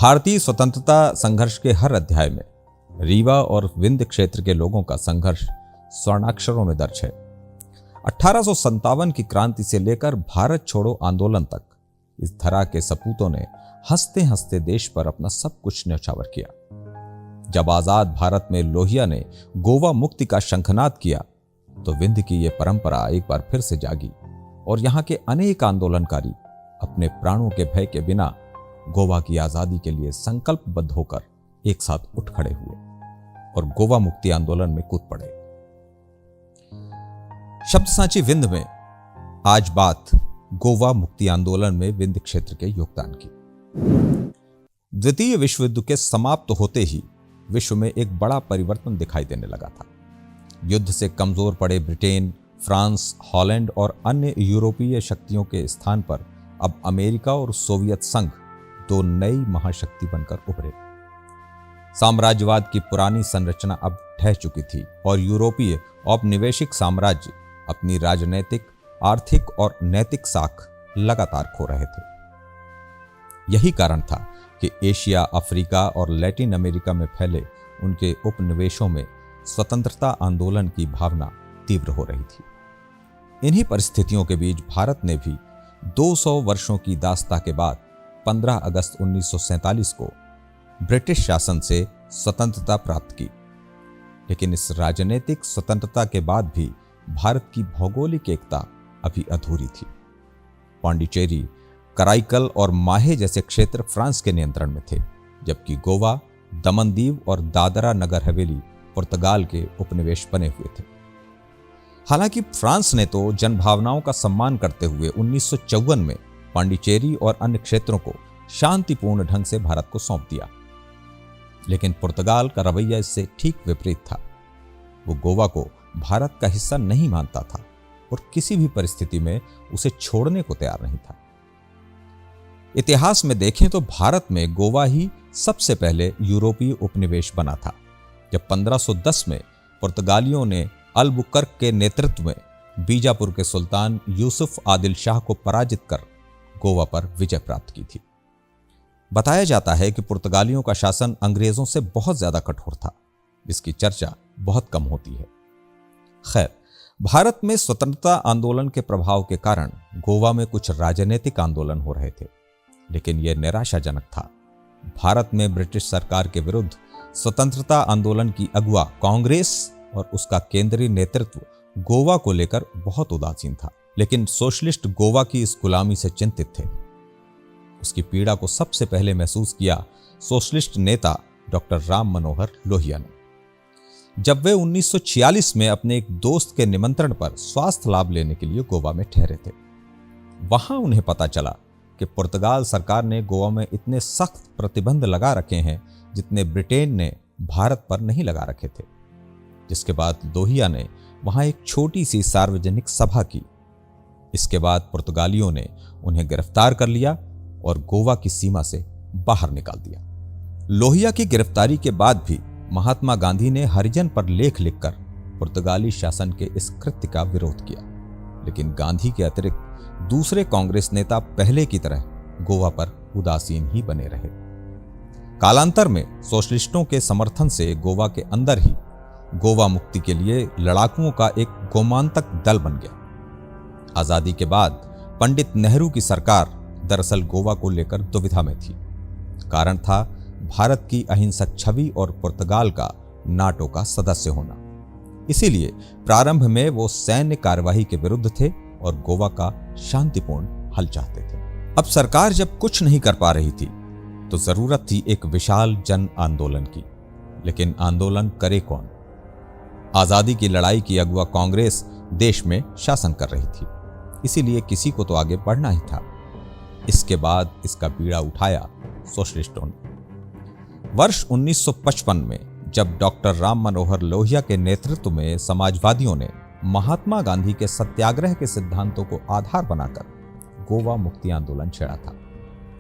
भारतीय स्वतंत्रता संघर्ष के हर अध्याय में रीवा और विंध्य क्षेत्र के लोगों का संघर्ष स्वर्णाक्षरों में दर्ज है। 1857 की क्रांति से लेकर भारत छोड़ो आंदोलन तक इस धरा के सपूतों ने हंसते हंसते देश पर अपना सब कुछ न्यौछावर किया। जब आजाद भारत में लोहिया ने गोवा मुक्ति का शंखनाद किया तो विंध्य की यह परंपरा एक बार फिर से जागी और यहाँ के अनेक आंदोलनकारी अपने प्राणों के भय के बिना गोवा की आजादी के लिए संकल्पबद्ध होकर एक साथ उठ खड़े हुए और गोवा मुक्ति आंदोलन में कूद पड़े। शब्द सांची विंध्य में आज बात गोवा मुक्ति आंदोलन में विंध्य क्षेत्र के योगदान की। द्वितीय विश्व युद्ध के समाप्त होते ही विश्व में एक बड़ा परिवर्तन दिखाई देने लगा था। युद्ध से कमजोर पड़े ब्रिटेन, फ्रांस, हॉलैंड और अन्य यूरोपीय शक्तियों के स्थान पर अब अमेरिका और सोवियत संघ दो नई महाशक्ति बनकर उभरे। साम्राज्यवाद की पुरानी संरचना अब ढह चुकी थी और यूरोपीय औपनिवेशिक साम्राज्य अपनी राजनैतिक, आर्थिक और नैतिक साख लगातार खो रहे थे। यही कारण था कि एशिया, अफ्रीका और लैटिन अमेरिका में फैले उनके उपनिवेशों में स्वतंत्रता आंदोलन की भावना तीव्र हो रही थी। इन्हीं परिस्थितियों के बीच भारत ने भी 200 वर्षों की दास्ता के बाद 15 अगस्त 1947 को ब्रिटिश शासन से स्वतंत्रता प्राप्त की। लेकिन इस राजनीतिक स्वतंत्रता के बाद भी भारत की भौगोलिक एकता अभी अधूरी थी। पांडिचेरी, कराईकल और माहे जैसे क्षेत्र फ्रांस के नियंत्रण में थे, जबकि गोवा, दमन-दीव और दादरा नगर हवेली पुर्तगाल के उपनिवेश बने हुए थे। हालांकि फ्रांस ने तो जनभावनाओं का सम्मान करते हुए 1954 में पांडिचेरी और अन्य क्षेत्रों को शांतिपूर्ण ढंग से भारत को सौंप दिया, लेकिन पुर्तगाल का रवैया इससे ठीक विपरीत था। वो गोवा को भारत का हिस्सा नहीं मानता था और किसी भी परिस्थिति में उसे छोड़ने को तैयार नहीं था। इतिहास में देखें तो भारत में गोवा ही सबसे पहले यूरोपीय उपनिवेश बना था, जब 1510 में पुर्तगालियों ने अलबुकर्क के नेतृत्व में बीजापुर के सुल्तान यूसुफ आदिल शाह को पराजित कर गोवा पर विजय प्राप्त की थी। बताया जाता है कि पुर्तगालियों का शासन अंग्रेजों से बहुत ज्यादा कठोर था, जिसकी चर्चा बहुत कम होती है। खैर, भारत में स्वतंत्रता आंदोलन के प्रभाव के कारण गोवा में कुछ राजनीतिक आंदोलन हो रहे थे, लेकिन यह निराशाजनक था। भारत में ब्रिटिश सरकार के विरुद्ध स्वतंत्रता आंदोलन की अगुवा कांग्रेस और उसका केंद्रीय नेतृत्व गोवा को लेकर बहुत उदासीन था, लेकिन सोशलिस्ट गोवा की इस गुलामी से चिंतित थे। उसकी पीड़ा को सबसे पहले महसूस किया सोशलिस्ट नेता डॉक्टर राम मनोहर लोहिया ने, जब वे 1946 में अपने एक दोस्त के निमंत्रण पर स्वास्थ्य लाभ लेने के लिए गोवा में ठहरे थे। वहां उन्हें पता चला कि पुर्तगाल सरकार ने गोवा में इतने सख्त प्रतिबंध लगा रखे हैं जितने ब्रिटेन ने भारत पर नहीं लगा रखे थे। जिसके बाद लोहिया ने वहां एक छोटी सी सार्वजनिक सभा की। इसके बाद पुर्तगालियों ने उन्हें गिरफ्तार कर लिया और गोवा की सीमा से बाहर निकाल दिया। लोहिया की गिरफ्तारी के बाद भी महात्मा गांधी ने हरिजन पर लेख लिखकर पुर्तगाली शासन के इस कृत्य का विरोध किया, लेकिन गांधी के अतिरिक्त दूसरे कांग्रेस नेता पहले की तरह गोवा पर उदासीन ही बने रहे। कालांतर में सोशलिस्टों के समर्थन से गोवा के अंदर ही गोवा मुक्ति के लिए लड़ाकुओं का एक गोमांतक दल बन गया। आजादी के बाद पंडित नेहरू की सरकार दरअसल गोवा को लेकर दुविधा में थी। कारण था भारत की अहिंसक छवि और पुर्तगाल का नाटो का सदस्य होना। इसीलिए प्रारंभ में वो सैन्य कार्यवाही के विरुद्ध थे और गोवा का शांतिपूर्ण हल चाहते थे। अब सरकार जब कुछ नहीं कर पा रही थी तो जरूरत थी एक विशाल जन आंदोलन की, लेकिन आंदोलन करे कौन? आजादी की लड़ाई की अगुवा कांग्रेस देश में शासन कर रही थी, इसीलिए किसी को तो आगे बढ़ना ही था। इसके बाद इसका बीड़ा उठाया सोशलिस्टों ने। वर्ष 1955 में जब डॉक्टर राम मनोहर लोहिया के नेतृत्व में समाजवादियों ने महात्मा गांधी के सत्याग्रह के सिद्धांतों को आधार बनाकर गोवा मुक्ति आंदोलन छेड़ा था।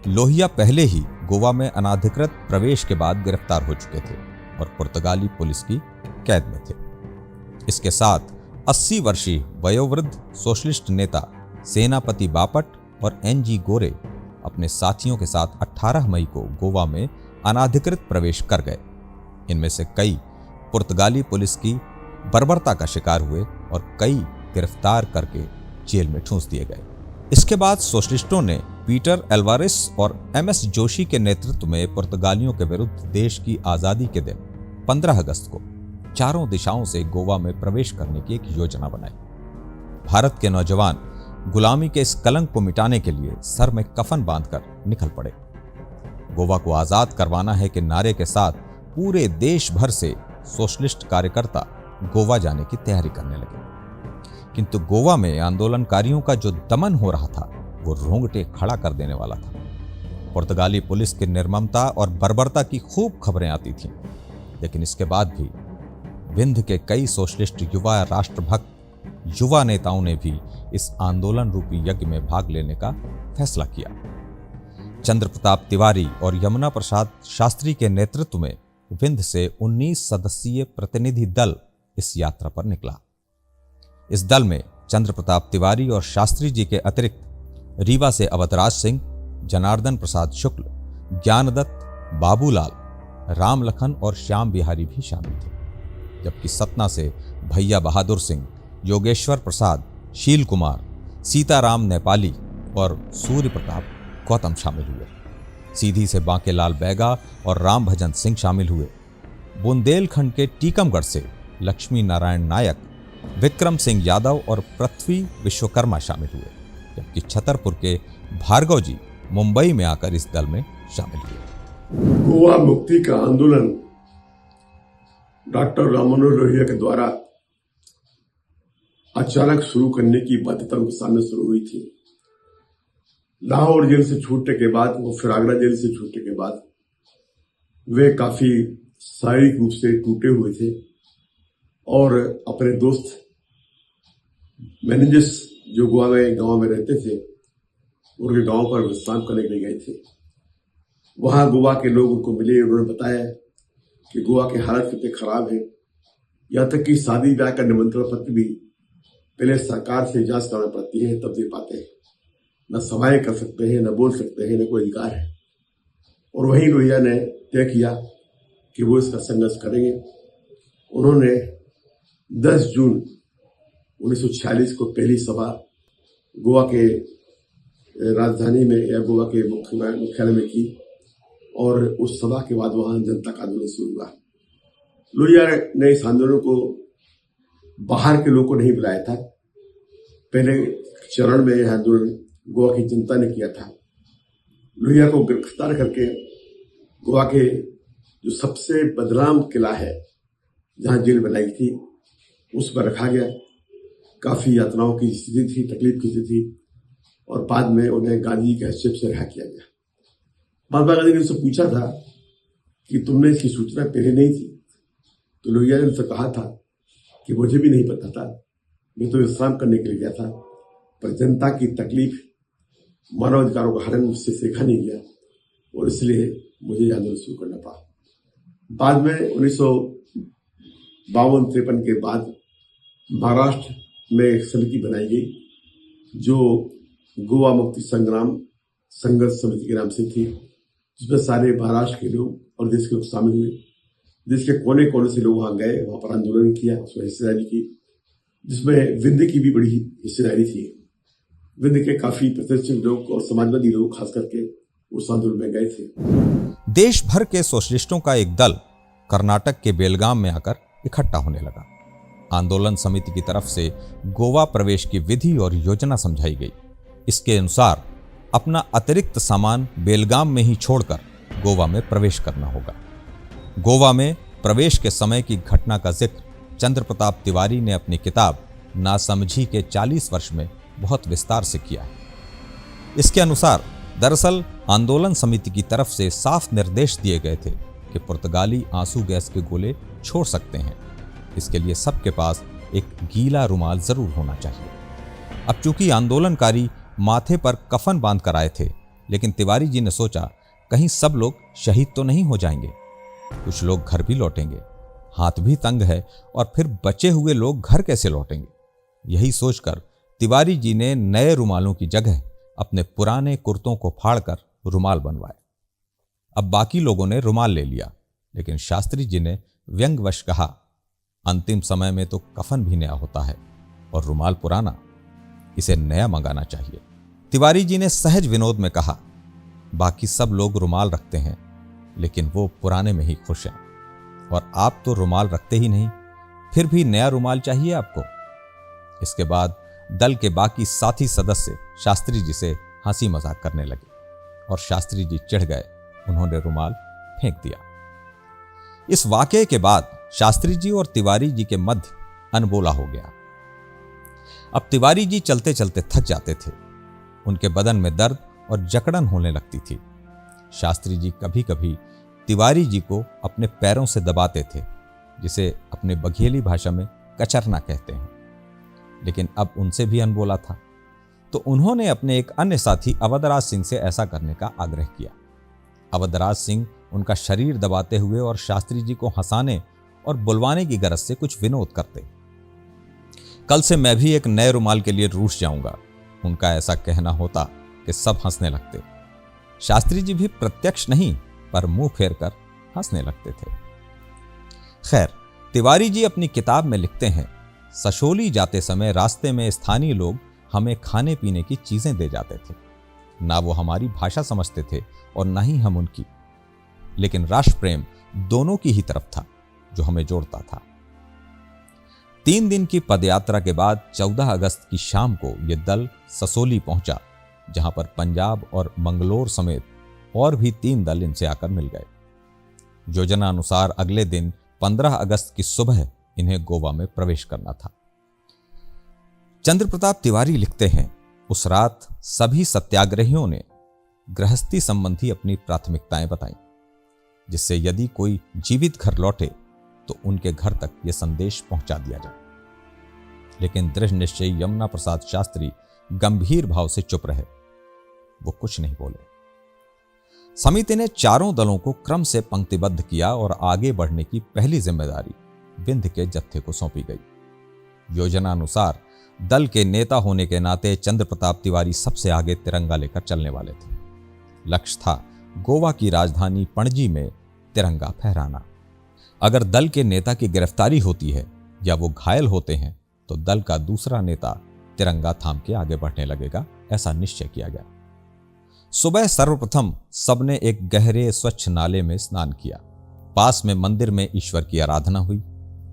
लोहिया पहले ही गोवा में अनाधिकृत प्रवेश के बाद गिरफ्तार हो चुके थे और पुर्तगाली पुलिस की कैद में थे। इसके साथ 80 वर्षीय वयोवृद्ध सोशलिस्ट नेता सेनापति बापट और एन जी गोरे अपने साथियों के साथ 18 मई को गोवा में अनाधिकृत प्रवेश कर गए। इनमें से कई पुर्तगाली पुलिस की बर्बरता का शिकार हुए और कई गिरफ्तार करके जेल में ठूंस दिए गए। इसके बाद सोशलिस्टों ने पीटर एल्वारेस और एमएस जोशी के नेतृत्व में पुर्तगालियों के विरुद्ध देश की आजादी के दिन 15 अगस्त को चारों दिशाओं से गोवा में प्रवेश करने की एक योजना बनाई। भारत के नौजवान गुलामी के इस कलंक को मिटाने के लिए सर में कफन बांधकर निकल पड़े। गोवा को आजाद करवाना है के नारे के साथ पूरे देश भर से सोशलिस्ट कार्यकर्ता गोवा जाने की तैयारी करने लगे। किंतु गोवा में आंदोलनकारियों का जो दमन हो रहा था वो रोंगटे खड़ा कर देने वाला था। पुर्तगाली पुलिस की निर्ममता और बर्बरता की खूब खबरें आती थीं, लेकिन इसके बाद भी विंध्य के कई सोशलिस्ट युवा राष्ट्रभक्त युवा नेताओं ने भी इस आंदोलन रूपी यज्ञ में भाग लेने का फैसला किया। चंद्र प्रताप तिवारी और यमुना प्रसाद शास्त्री के नेतृत्व में विंध्य से 19 सदस्यीय प्रतिनिधि दल इस यात्रा पर निकला। इस दल में चंद्र प्रताप तिवारी और शास्त्री जी के अतिरिक्त रीवा से अवधराज सिंह, जनार्दन प्रसाद शुक्ल, ज्ञानदत्त, बाबूलाल, राम लखन और श्याम बिहारी भी शामिल थे, जबकि सतना से भैया बहादुर सिंह, योगेश्वर प्रसाद, शील कुमार, सीताराम नेपाली और सूर्य प्रताप गौतम शामिल हुए। सीधी से बांकेलाल बैगा और राम भजन सिंह शामिल हुए। बुंदेलखंड के टीकमगढ़ से लक्ष्मी नारायण नायक, विक्रम सिंह यादव और पृथ्वी विश्वकर्मा शामिल हुए, जबकि छतरपुर के भार्गव जी मुंबई में आकर इस दल में शामिल हुए। गोवा मुक्ति का आंदोलन डॉक्टर राम मनोहर लोहिया के द्वारा अचानक शुरू करने की बाध्यता उनके सामने शुरू हुई थी। लाहौर जेल से छूटने के बाद, वो फिर आगरा जेल से छूटने के बाद वे काफी शारीरिक रूप से टूटे हुए थे और अपने दोस्त मैनेजर्स जो गोवा में गांव में रहते थे उनके गांव पर विश्राम करने के लिए गए थे। वहां गोवा के लोग उनको मिले, उन्होंने बताया कि गोवा के हालत कितने खराब है, यहाँ तक कि शादी ब्याह का निमंत्रण पत्र भी पहले सरकार से जांच करना पड़ती है तब दे पाते हैं। न सभाएं कर सकते हैं, न बोल सकते हैं, न कोई अधिकार है। और वहीं लोहिया ने तय किया कि वो इसका संघर्ष करेंगे। उन्होंने 10 जून 1946 को पहली सभा गोवा के राजधानी में या गोवा के मुख्यालय में की और उस सभा के बाद वहां जनता का आंदोलन शुरू हुआ। लोहिया ने इस आंदोलन को बाहर के लोगों को नहीं बुलाया था। पहले चरण में यह आंदोलन गोवा की जनता ने किया था। लोहिया को गिरफ्तार करके गोवा के जो सबसे बदनाम किला है जहां जेल बनाई थी उस पर रखा गया। काफी यातनाओं की स्थिति थी, तकलीफ की स्थिति थी और बाद में उन्हें गांधी के हैसियत से रिहा किया गया। महात्मा गांधी ने उनसे पूछा था कि तुमने इसकी सूचना पहले नहीं थी, तो लोहिया ने उनसे कहा था कि मुझे भी नहीं पता था, मैं तो विश्राम करने के लिए गया था, पर जनता की तकलीफ, मानव अधिकारों का हनन मुझसे सीखा नहीं गया और इसलिए मुझे आंदोलन शुरू करना पड़ा। बाद में 1952-53 के बाद महाराष्ट्र में एक समिति बनाई गई जो गोवा मुक्ति संग्राम संघर्ष समिति के नाम से थी, जिसमें सारे महाराष्ट्र के लोग और देश के लोग शामिल हुए। देश के कोने कोने से लोग वहां गए, वहां पर आंदोलन किया, उसमें हिस्सेदारी की, जिसमें विंध्य की भी बड़ी हिस्सेदारी थी। विंध्य के काफी प्रतिष्ठित लोग और समाजवादी लोग खास करके उस आंदोलन में गए थे। देश भर के सोशलिस्टों का एक दल कर्नाटक के बेलगाम में आकर इकट्ठा होने लगा। आंदोलन समिति की तरफ से गोवा प्रवेश की विधि और योजना समझाई गई। इसके अनुसार अपना अतिरिक्त सामान बेलगाम में ही छोड़कर गोवा में प्रवेश करना होगा। गोवा में प्रवेश के समय की घटना का जिक्र चंद्र प्रताप तिवारी ने अपनी किताब नासमझी के 40 वर्ष में बहुत विस्तार से किया है। इसके अनुसार दरअसल आंदोलन समिति की तरफ से साफ निर्देश दिए गए थे कि पुर्तगाली आंसू गैस के गोले छोड़ सकते हैं। इसके लिए सबके पास एक गीला रुमाल जरूर होना चाहिए। अब चूंकि आंदोलनकारी माथे पर कफन बांध कर आए थे, लेकिन तिवारी जी ने सोचा कहीं सब लोग शहीद तो नहीं हो जाएंगे, कुछ लोग घर भी लौटेंगे, हाथ भी तंग है और फिर बचे हुए लोग घर कैसे लौटेंगे। यही सोचकर तिवारी जी ने नए रुमालों की जगह अपने पुराने कुर्तों को फाड़कर रुमाल बनवाए। अब बाकी लोगों ने रुमाल ले लिया, लेकिन शास्त्री जी ने व्यंग्यवश कहा, अंतिम समय में तो कफन भी नया होता है और रुमाल पुराना, इसे नया मंगाना चाहिए। तिवारी जी ने सहज विनोद में कहा, बाकी सब लोग रुमाल रखते हैं, लेकिन वो पुराने में ही खुश हैं, और आप तो रुमाल रखते ही नहीं, फिर भी नया रुमाल चाहिए आपको। इसके बाद दल के बाकी साथी सदस्य शास्त्री जी से हंसी मजाक करने लगे और शास्त्री जी चिढ़ गए, उन्होंने रुमाल फेंक दिया। इस वाकये के बाद शास्त्री जी और तिवारी जी के मध्य अनबोला हो गया। अब तिवारी जी चलते चलते थक जाते थे, उनके बदन में दर्द और जकड़न होने लगती थी। शास्त्री जी कभी कभी तिवारी जी को अपने पैरों से दबाते थे, जिसे अपने बघेली भाषा में कचरना कहते हैं, लेकिन अब उनसे भी अनबोला था, तो उन्होंने अपने एक अन्य साथी अवधराज सिंह से ऐसा करने का आग्रह किया। अवधराज सिंह उनका शरीर दबाते हुए और शास्त्री जी को हंसाने और बुलवाने की गरज से कुछ विनोद करते। कल से मैं भी एक नए रुमाल के लिए रूठ जाऊंगा, उनका ऐसा कहना होता कि सब हंसने लगते। शास्त्री जी भी प्रत्यक्ष नहीं पर मुंह फेर कर हंसने लगते थे। खैर, तिवारी जी अपनी किताब में लिखते हैं, सशोली जाते समय रास्ते में स्थानीय लोग हमें खाने पीने की चीजें दे जाते थे। ना वो हमारी भाषा समझते थे और ना ही हम उनकी, लेकिन राष्ट्र प्रेम दोनों की ही तरफ था जो हमें जोड़ता था। 3 दिन की पदयात्रा के बाद 14 अगस्त की शाम को यह दल ससोली पहुंचा, जहां पर पंजाब और मंगलोर समेत और भी 3 दल इनसे आकर मिल गए। योजना अनुसार अगले दिन 15 अगस्त की सुबह इन्हें गोवा में प्रवेश करना था। चंद्र प्रताप तिवारी लिखते हैं, उस रात सभी सत्याग्रहियों ने गृहस्थी संबंधी अपनी प्राथमिकताएं बताई, जिससे यदि कोई जीवित घर लौटे तो उनके घर तक यह संदेश पहुंचा दिया जाए। लेकिन दृढ़ निश्चयी यमुना प्रसाद शास्त्री गंभीर भाव से चुप रहे, वो कुछ नहीं बोले। समिति ने चारों दलों को क्रम से पंक्तिबद्ध किया और आगे बढ़ने की पहली जिम्मेदारी विंध्य के जत्थे को सौंपी गई। योजना अनुसार दल के नेता होने के नाते चंद्र प्रताप तिवारी सबसे आगे तिरंगा लेकर चलने वाले थे। लक्ष्य था गोवा की राजधानी पणजी में तिरंगा फहराना। अगर दल के नेता की गिरफ्तारी होती है या वो घायल होते हैं तो दल का दूसरा नेता तिरंगा थाम के आगे बढ़ने लगेगा, ऐसा निश्चय किया गया। सुबह सर्वप्रथम सबने एक गहरे स्वच्छ नाले में स्नान किया। पास में मंदिर में ईश्वर की आराधना हुई।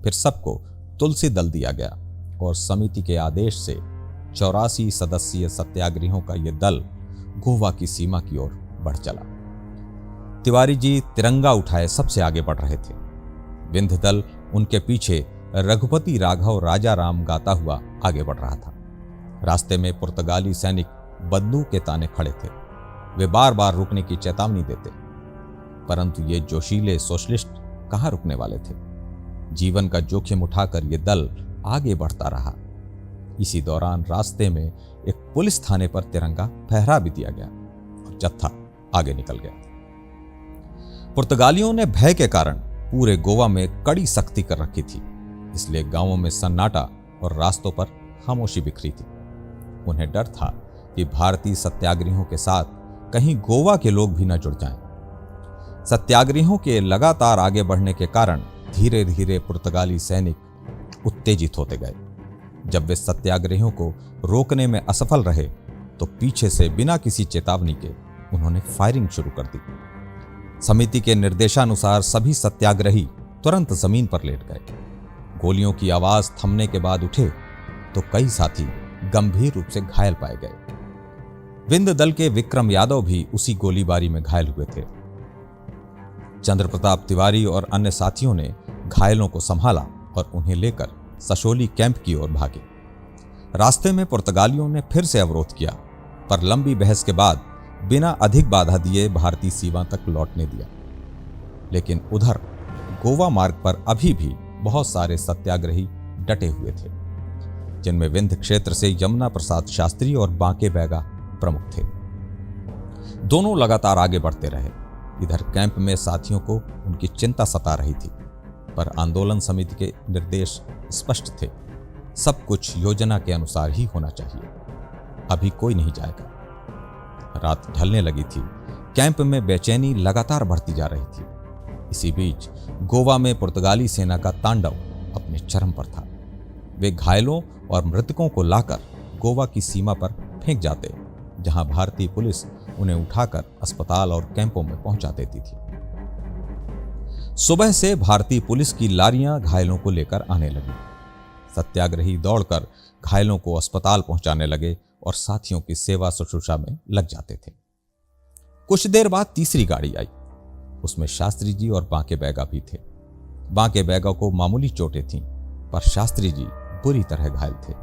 फिर सबको तुलसी दल दिया गया और समिति के आदेश से 84 सदस्यीय सत्याग्रहियों का यह दल गोवा की सीमा की ओर बढ़ चला। तिवारी जी तिरंगा उठाए सबसे आगे बढ़ रहे थे। विंध्य दल उनके पीछे रघुपति राघव राजा राम गाता हुआ आगे बढ़ रहा था। रास्ते में पुर्तगाली सैनिक बंदूक के ताने खड़े थे। वे बार बार रुकने की चेतावनी देते, परंतु ये जोशीले सोशलिस्ट कहां रुकने वाले थे। जीवन का जोखिम उठाकर यह दल आगे बढ़ता रहा। इसी दौरान रास्ते में एक पुलिस थाने पर तिरंगा फहरा भी दिया गया और जत्था आगे निकल गया। पुर्तगालियों ने भय के कारण पूरे गोवा में कड़ी सख्ती कर रखी थी, इसलिए गांवों में सन्नाटा और रास्तों पर खामोशी बिखरी थी। उन्हें डर था कि भारतीय सत्याग्रहियों के साथ कहीं गोवा के लोग भी न जुड़ जाएं। सत्याग्रहियों के लगातार आगे बढ़ने के कारण धीरे धीरे पुर्तगाली सैनिक उत्तेजित होते गए। जब वे सत्याग्रहियों को रोकने में असफल रहे तो पीछे से बिना किसी चेतावनी के उन्होंने फायरिंग शुरू कर दी। समिति के निर्देशानुसार सभी सत्याग्रही तुरंत जमीन पर लेट गए। गोलियों की आवाज थमने के बाद उठे तो कई साथी गंभीर रूप से घायल पाए गए। विंध्य दल के विक्रम यादव भी उसी गोलीबारी में घायल हुए थे। चंद्र प्रताप तिवारी और अन्य साथियों ने घायलों को संभाला और उन्हें लेकर सशोली कैंप की ओर भागे। रास्ते में पुर्तगालियों ने फिर से अवरोध किया, पर लंबी बहस के बाद बिना अधिक बाधा दिए भारतीय सीमा तक लौटने दिया। लेकिन उधर गोवा मार्ग पर अभी भी बहुत सारे सत्याग्रही डटे हुए थे, जिनमें विंध्य क्षेत्र से यमुना प्रसाद शास्त्री और बांके बैगा प्रमुख थे। दोनों लगातार आगे बढ़ते रहे। इधर कैंप में साथियों को उनकी चिंता सता रही थी, पर आंदोलन समिति के निर्देश स्पष्ट थे। सब कुछ योजना के अनुसार ही होना चाहिए। अभी कोई नहीं जाएगा। रात ढलने लगी थी। कैंप में बेचैनी लगातार बढ़ती जा रही थी। इसी बीच गोवा में पुर्तगाली सेना का तांडव अपने चरम पर था। वे घायलों और मृतकों को लाकर गोवा की सीमा पर फेंक जाते, जहां भारतीय पुलिस उन्हें उठाकर अस्पताल और कैंपों में पहुंचा देती थी। सुबह से भारतीय पुलिस की लारियां घायलों को लेकर आने लगी। सत्याग्रही दौड़कर घायलों को अस्पताल पहुंचाने लगे और साथियों की सेवा शुश्रूषा में लग जाते थे। कुछ देर बाद तीसरी गाड़ी आई। उसमें शास्त्री जी और बांके बैगा भी थे। बांके बैगा को मामूली चोटें थीं, पर शास्त्री जी बुरी तरह घायल थे।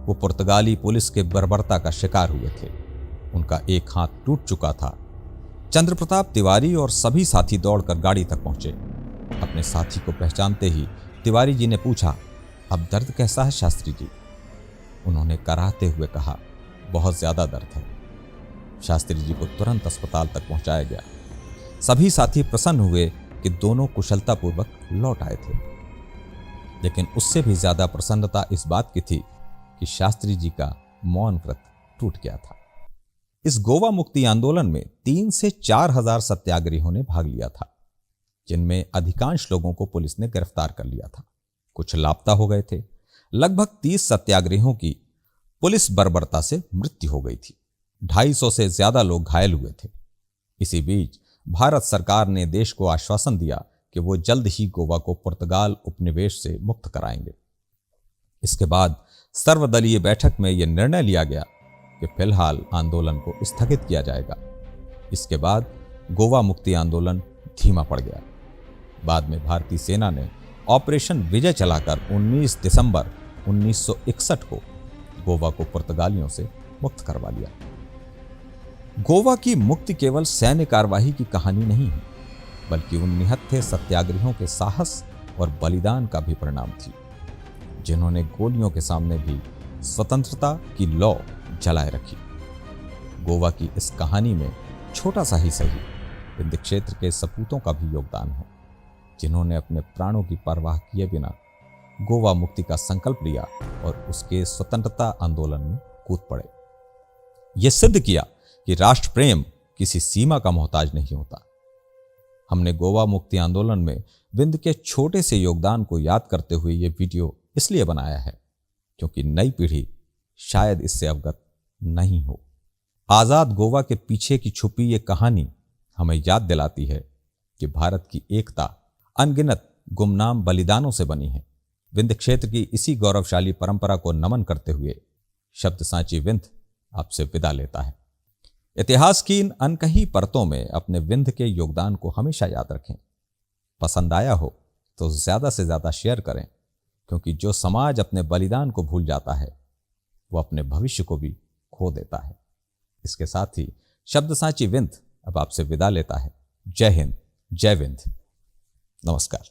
वो पुर्तगाली पुलिस के बर्बरता का शिकार हुए थे। उनका एक हाथ टूट चुका था। चंद्र प्रताप तिवारी और सभी साथी दौड़कर गाड़ी तक पहुंचे। अपने साथी को पहचानते ही तिवारी जी ने पूछा, अब दर्द कैसा है शास्त्री जी? उन्होंने कराहते हुए कहा, बहुत ज्यादा दर्द है। शास्त्री जी को तुरंत अस्पताल तक पहुंचाया गया। सभी साथी प्रसन्न हुए कि दोनों कुशलतापूर्वक लौट आए थे, लेकिन उससे भी ज्यादा प्रसन्नता इस बात की थी कि शास्त्री जी का मौन व्रत टूट गया था। इस गोवा मुक्ति आंदोलन में 3 से 4 हजार सत्याग्रहियों ने भाग लिया था, जिनमें अधिकांश लोगों को पुलिस ने गिरफ्तार कर लिया था। कुछ लापता हो गए थे। लगभग 30 सत्याग्रहियों की पुलिस बर्बरता से मृत्यु हो गई थी। 250 से ज्यादा लोग घायल हुए थे। इसी बीच भारत सरकार ने देश को आश्वासन दिया कि वो जल्द ही गोवा को पुर्तगाल उपनिवेश से मुक्त कराएंगे। इसके बाद सर्वदलीय बैठक में यह निर्णय लिया गया कि फिलहाल आंदोलन को स्थगित किया जाएगा। इसके बाद गोवा मुक्ति आंदोलन धीमा पड़ गया। बाद में भारतीय सेना ने ऑपरेशन विजय चलाकर 19 दिसंबर 1961 को गोवा को पुर्तगालियों से मुक्त करवा लिया। गोवा की मुक्ति केवल सैन्य कार्यवाही की कहानी नहीं है, बल्कि उन निहत्थे सत्याग्रहियों के साहस और बलिदान का भी परिणाम थी, जिन्होंने गोलियों के सामने भी स्वतंत्रता की लौ जलाए रखी। गोवा की इस कहानी में छोटा सा ही सही विंध्य क्षेत्र के सपूतों का भी योगदान है, जिन्होंने अपने प्राणों की परवाह किए बिना गोवा मुक्ति का संकल्प लिया और उसके स्वतंत्रता आंदोलन में कूद पड़े। यह सिद्ध किया कि राष्ट्र प्रेम किसी सीमा का मोहताज नहीं होता। हमने गोवा मुक्ति आंदोलन में विंध्य के छोटे से योगदान को याद करते हुए यह वीडियो इसलिए बनाया है क्योंकि नई पीढ़ी शायद इससे अवगत नहीं हो। आजाद गोवा के पीछे की छुपी ये कहानी हमें याद दिलाती है कि भारत की एकता अनगिनत गुमनाम बलिदानों से बनी है। विंध्य क्षेत्र की इसी गौरवशाली परंपरा को नमन करते हुए शब्द सांची विंध्य आपसे विदा लेता है। इतिहास की इन अनकही परतों में अपने विंध्य के योगदान को हमेशा याद रखें। पसंद आया हो तो ज्यादा से ज्यादा शेयर करें, क्योंकि जो समाज अपने बलिदान को भूल जाता है वो अपने भविष्य को भी खो देता है। इसके साथ ही शब्द सांची विंध्य अब आपसे विदा लेता है। जय हिंद, जय विंध्य, नमस्कार।